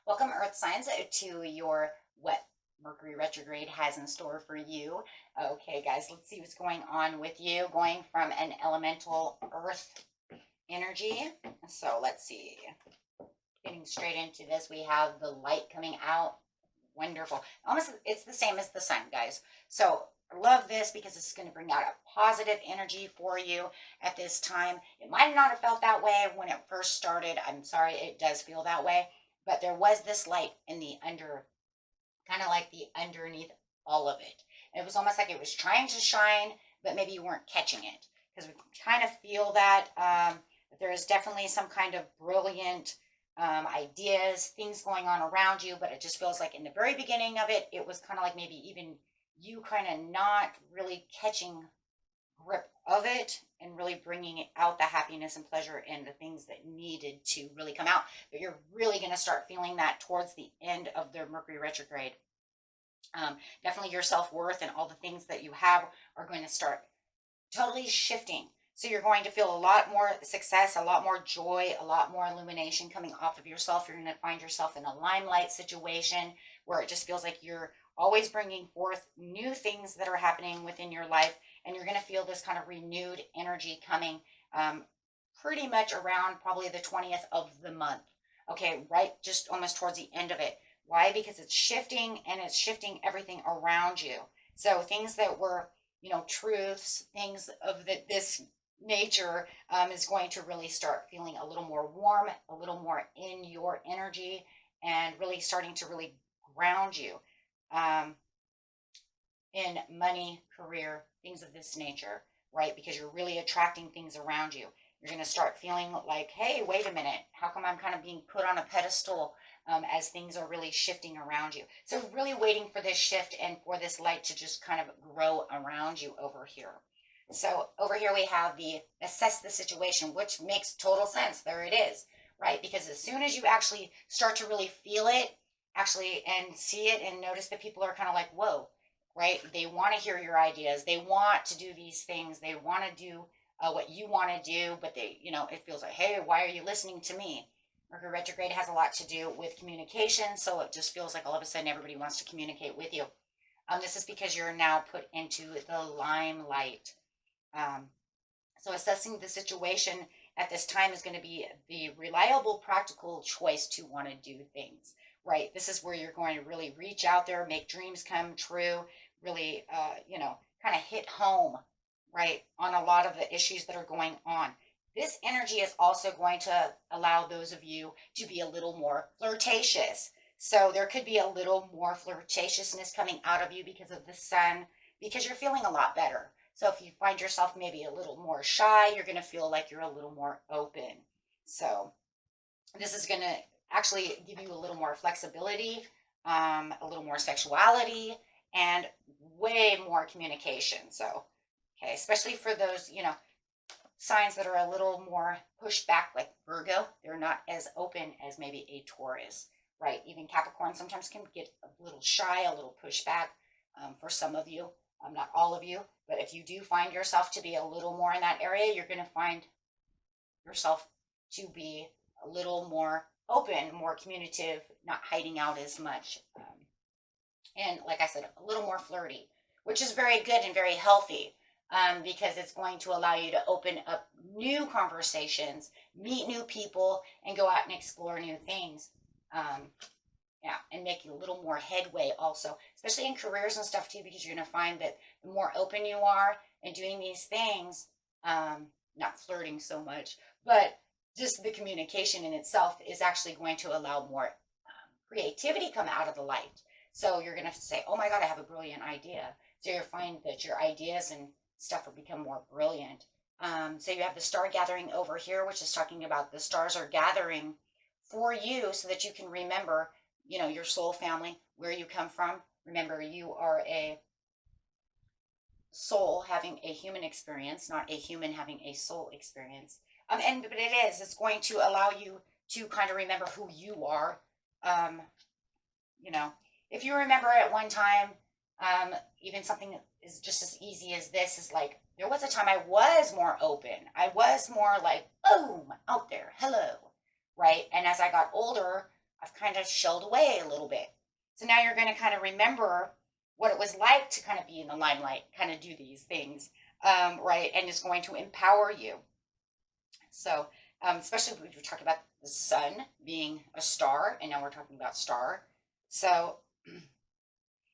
Welcome, Earth signs, to your what Mercury retrograde has in store for you. Okay, guys, let's see what's going on with you. Going from an elemental Earth energy. So let's see. Getting straight into this, we have the light coming out. Wonderful. Almost, it's the same as the sun, guys. So I love this because it's going to bring out a positive energy for you at this time. It might not have felt that way when it first started. I'm sorry, it does feel that way. But there was this light in the kind of like the underneath all of it. And it was almost like it was trying to shine, but maybe you weren't catching it. Because we kind of feel that there is definitely some kind of brilliant ideas, things going on around you, but it just feels like in the very beginning of it, it was kind of like maybe even you kind of not really catching grip of it and really bringing out the happiness and pleasure and the things that needed to really come out. But you're really going to start feeling that towards the end of the Mercury retrograde. Definitely your self-worth and all the things that you have are going to start totally shifting. So you're going to feel a lot more success, a lot more joy, a lot more illumination coming off of yourself. You're going to find yourself in a limelight situation where it just feels like you're always bringing forth new things that are happening within your life. And you're going to feel this kind of renewed energy coming pretty much around probably the 20th of the month. Okay, right, just almost towards the end of it. Why? Because it's shifting and it's shifting everything around you. So things that were, truths, things of this nature is going to really start feeling a little more warm, a little more in your energy, and really starting to really ground you in money, career, things of this nature, right? Because you're really attracting things around you. You're going to start feeling like, hey, wait a minute, how come I'm kind of being put on a pedestal as things are really shifting around you? So really waiting for this shift and for this light to just kind of grow around you over here. So over here we have the assess the situation, which makes total sense. There it is, right? Because as soon as you actually start to really feel it, actually, and see it and notice that people are kind of like, whoa, right? They want to hear your ideas. They want to do these things. They want to do what you want to do, but they, it feels like, hey, why are you listening to me? Mercury retrograde has a lot to do with communication, so it just feels like all of a sudden everybody wants to communicate with you. This is because you're now put into the limelight. So assessing the situation at this time is going to be the reliable, practical choice to want to do things, right? This is where you're going to really reach out there, make dreams come true, really, kind of hit home, right, on a lot of the issues that are going on. This energy is also going to allow those of you to be a little more flirtatious. So there could be a little more flirtatiousness coming out of you because of the sun, because you're feeling a lot better. So if you find yourself maybe a little more shy, you're going to feel like you're a little more open. So this is going to actually give you a little more flexibility, a little more sexuality, and way more communication. So, okay, especially for those, signs that are a little more pushed back, like Virgo, they're not as open as maybe a Taurus, right? Even Capricorn sometimes can get a little shy, a little pushed back for some of you. Not all of you, but if you do find yourself to be a little more in that area, you're going to find yourself to be a little more open, more communicative, not hiding out as much. And like I said, a little more flirty, which is very good and very healthy because it's going to allow you to open up new conversations, meet new people, and go out and explore new things. Yeah, and making a little more headway also, especially in careers and stuff too, because you're going to find that the more open you are and doing these things, not flirting so much, but just the communication in itself is actually going to allow more creativity come out of the light. So you're going to say, oh my God, I have a brilliant idea. So you'll find that your ideas and stuff will become more brilliant. So you have the star gathering over here, which is talking about the stars are gathering for you so that you can remember your soul family, where you come from. Remember, you are a soul having a human experience, not a human having a soul experience. But it's going to allow you to kind of remember who you are. Um, you know, if you remember at one time, even something is just as easy as this is like, there was a time I was more open. I was more like, boom, out there, hello, right? And as I got older, I've kind of shelled away a little bit. So now you're going to kind of remember what it was like to kind of be in the limelight, kind of do these things, right? And it's going to empower you. So, especially if we talk about the sun being a star, and now we're talking about star. So,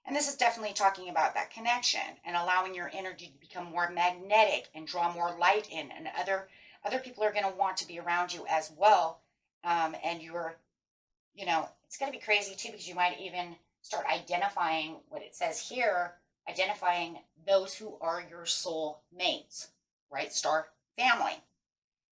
and this is definitely talking about that connection and allowing your energy to become more magnetic and draw more light in, and other people are going to want to be around you as well. And you're, it's going to be crazy too, because you might even start identifying what it says here, identifying those who are your soul mates, right? Star family.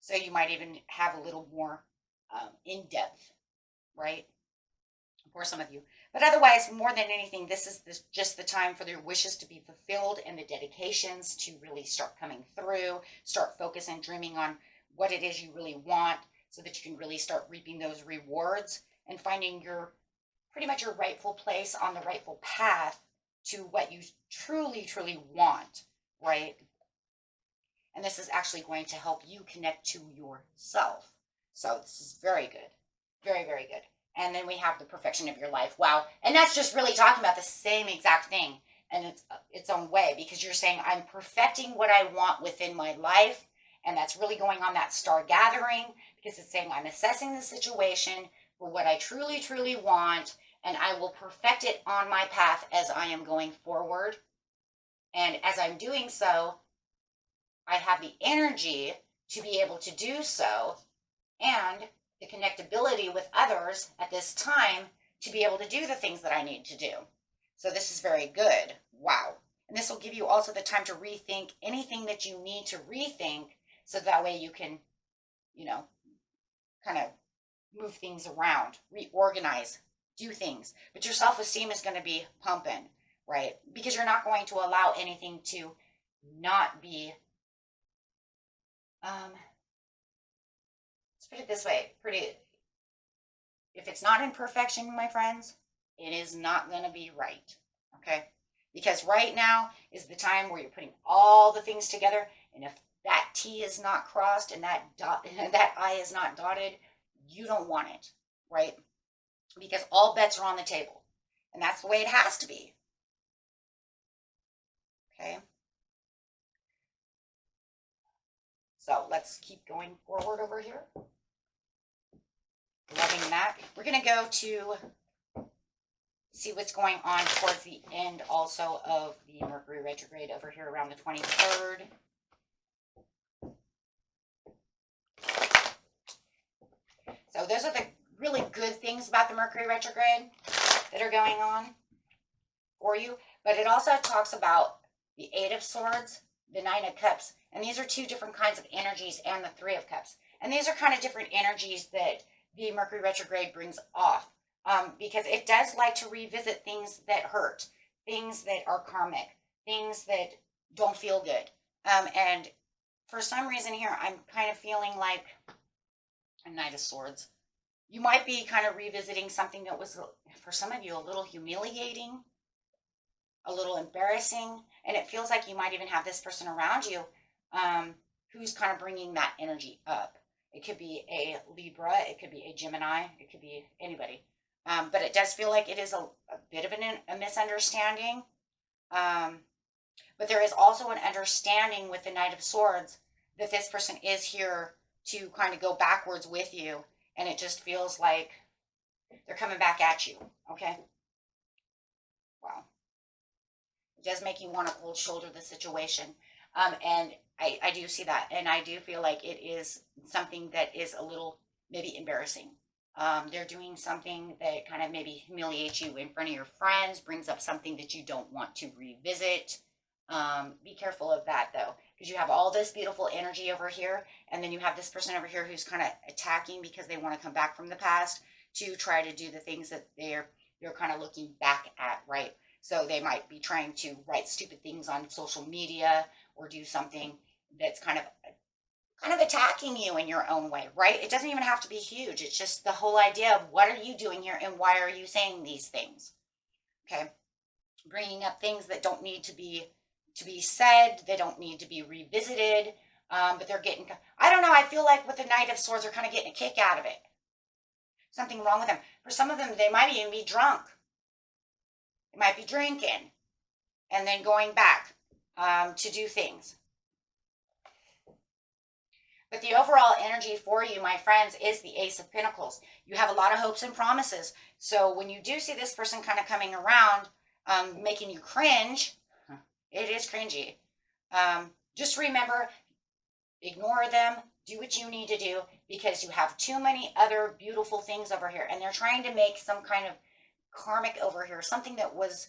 So you might even have a little more in depth, right? For some of you. But otherwise, more than anything, this is just the time for their wishes to be fulfilled and the dedications to really start coming through, start focusing, dreaming on what it is you really want, so that you can really start reaping those rewards and finding pretty much your rightful place on the rightful path to what you truly, truly want, right? And this is actually going to help you connect to yourself. So this is very good. Very, very good. And then we have the perfection of your life. Wow. And that's just really talking about the same exact thing in its own way, because you're saying, I'm perfecting what I want within my life. And that's really going on that star gathering, because it's saying I'm assessing the situation for what I truly, truly want, and I will perfect it on my path as I am going forward. And as I'm doing so, I have the energy to be able to do so, and the connectability with others at this time to be able to do the things that I need to do. So this is very good. Wow. And this will give you also the time to rethink anything that you need to rethink, so that way you can, kind of move things around, reorganize, do things. But your self-esteem is going to be pumping, right? Because you're not going to allow anything to not be, let's put it this way, if it's not in perfection, my friends, it is not going to be right, okay? Because right now is the time where you're putting all the things together, and if that T is not crossed and that I is not dotted, you don't want it, right? Because all bets are on the table, and that's the way it has to be, okay? So let's keep going forward over here. Loving that. We're going to go to see what's going on towards the end also of the Mercury retrograde over here around the 23rd. So those are the really good things about the Mercury retrograde that are going on for you. But it also talks about the Eight of Swords, the Nine of Cups. And these are two different kinds of energies, and the Three of Cups. And these are kind of different energies that the Mercury retrograde brings off. Because it does like to revisit things that hurt, things that are karmic, things that don't feel good. And for some reason here, I'm kind of feeling like a Knight of Swords. You might be kind of revisiting something that was, for some of you, a little humiliating, a little embarrassing, and it feels like you might even have this person around you who's kind of bringing that energy up. It could be a Libra, it could be a Gemini, it could be anybody. But it does feel like it is a bit of a misunderstanding. But there is also an understanding with the Knight of Swords that this person is here to kind of go backwards with you. And it just feels like they're coming back at you. Okay? Wow. It does make you want to cold shoulder the situation. And I do see that. And I do feel like it is something that is a little maybe embarrassing. They're doing something that kind of maybe humiliates you in front of your friends, brings up something that you don't want to revisit. Be careful of that, though, because you have all this beautiful energy over here, and then you have this person over here who's kind of attacking because they want to come back from the past to try to do the things that they're kind of looking back at, right? So they might be trying to write stupid things on social media or do something that's kind of attacking you in your own way, right? It doesn't even have to be huge. It's just the whole idea of what are you doing here and why are you saying these things? Okay. Bringing up things that don't need to be said. They don't need to be revisited. But they're getting, I don't know, I feel like with the Knight of Swords, they're kind of getting a kick out of it. Something wrong with them. For some of them, they might even be drunk. They might be drinking and then going back to do things. But the overall energy for you, my friends, is the Ace of Pentacles. You have a lot of hopes and promises. So when you do see this person kind of coming around, making you cringe, it is cringy. Just remember, ignore them. Do what you need to do because you have too many other beautiful things over here. And they're trying to make some kind of karmic over here. Something that was,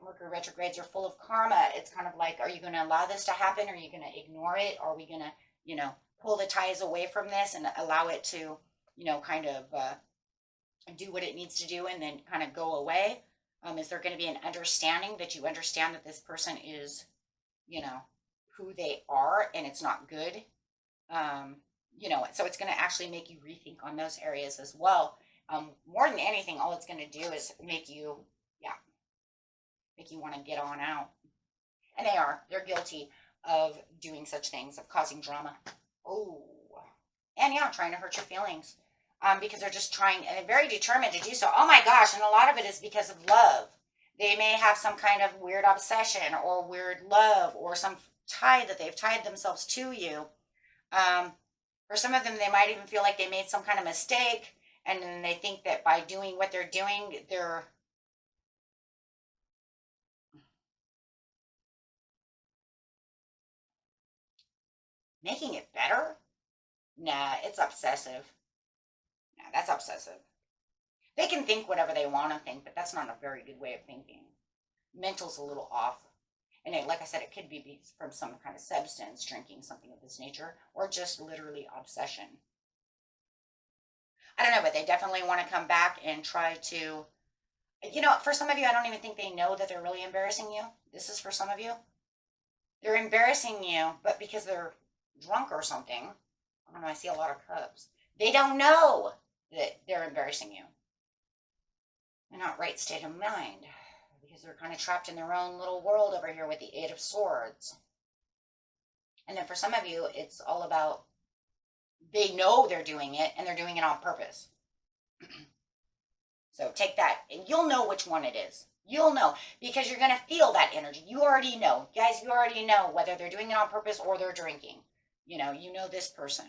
Mercury retrogrades are full of karma. It's kind of like, are you going to allow this to happen? Or are you going to ignore it? Are we going to pull the ties away from this and allow it to, kind of do what it needs to do and then kind of go away? Is there going to be an understanding that you understand that this person is, who they are and it's not good? So it's going to actually make you rethink on those areas as well. More than anything, all it's going to do is make you want to get on out. And they're guilty of doing such things, of causing drama. Oh, and trying to hurt your feelings. Because they're just trying, and they're very determined to do so. Oh my gosh, and a lot of it is because of love. They may have some kind of weird obsession or weird love or some tie that they've tied themselves to you. For some of them, they might even feel like they made some kind of mistake, and then they think that by doing what they're doing, they're making it better. Nah, it's obsessive. Nah, that's obsessive. They can think whatever they want to think, but that's not a very good way of thinking. Mental's a little off. And like I said, it could be from some kind of substance, drinking, something of this nature, or just literally obsession. I don't know, but they definitely want to come back and try to, for some of you, I don't even think they know that they're really embarrassing you. This is for some of you. They're embarrassing you, but because they're drunk or something, I don't know, I see a lot of cups. They don't know that they're embarrassing you. They're not right state of mind because they're kind of trapped in their own little world over here with the Eight of Swords. And then for some of you, it's all about they know they're doing it and they're doing it on purpose. So take that and you'll know which one it is. You'll know because you're going to feel that energy. You already know. Guys, you already know whether they're doing it on purpose or they're drinking. You know this person.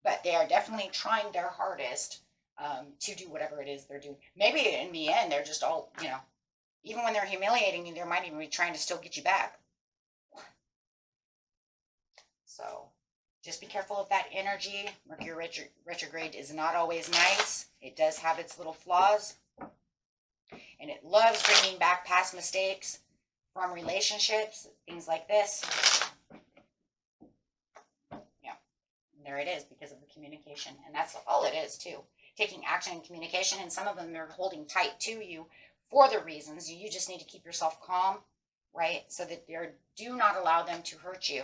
But they are definitely trying their hardest to do whatever it is they're doing. Maybe in the end, they're just all, even when they're humiliating you, they might even be trying to still get you back. So just be careful of that energy. Mercury retrograde is not always nice. It does have its little flaws. And it loves bringing back past mistakes from relationships, things like this. Yeah, there it is because of the communication. And that's all it is, too. Taking action and communication. And some of them are holding tight to you for the reasons. You just need to keep yourself calm, right? So that do not allow them to hurt you,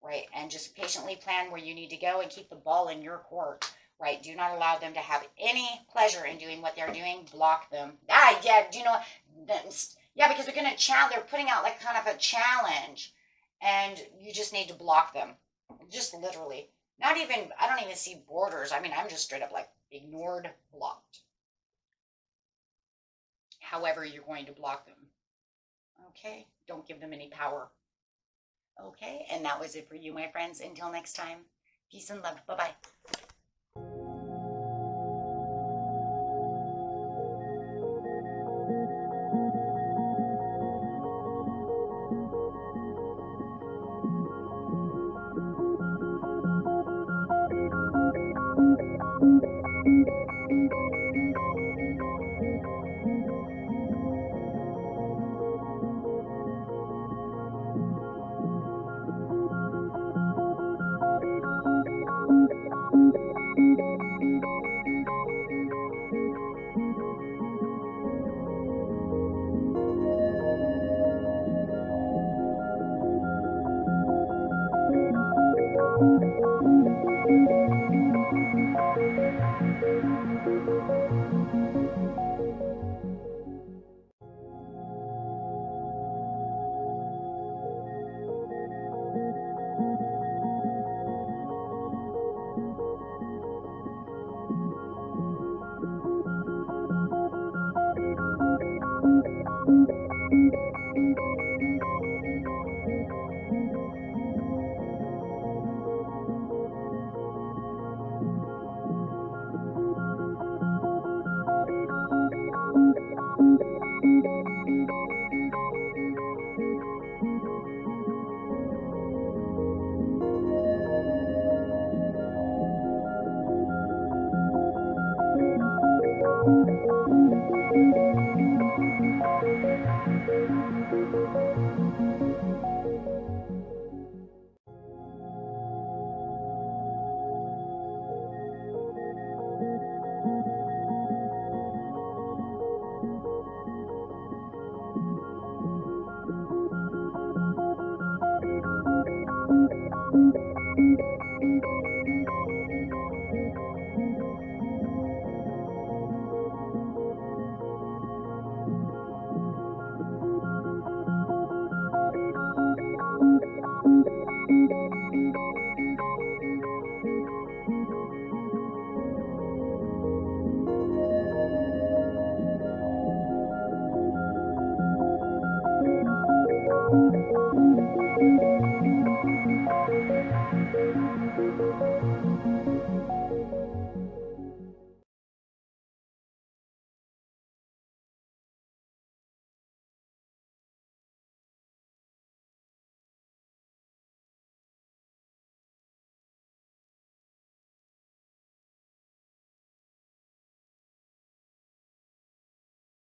right? And just patiently plan where you need to go and keep the ball in your court. Right, do not allow them to have any pleasure in doing what they're doing. Block them. Because they're going to challenge. They're putting out like kind of a challenge, and you just need to block them. Just literally. I don't even see borders. I mean, I'm just straight up like ignored, blocked. However, you're going to block them. Okay, don't give them any power. Okay, and that was it for you, my friends. Until next time, peace and love. Bye-bye.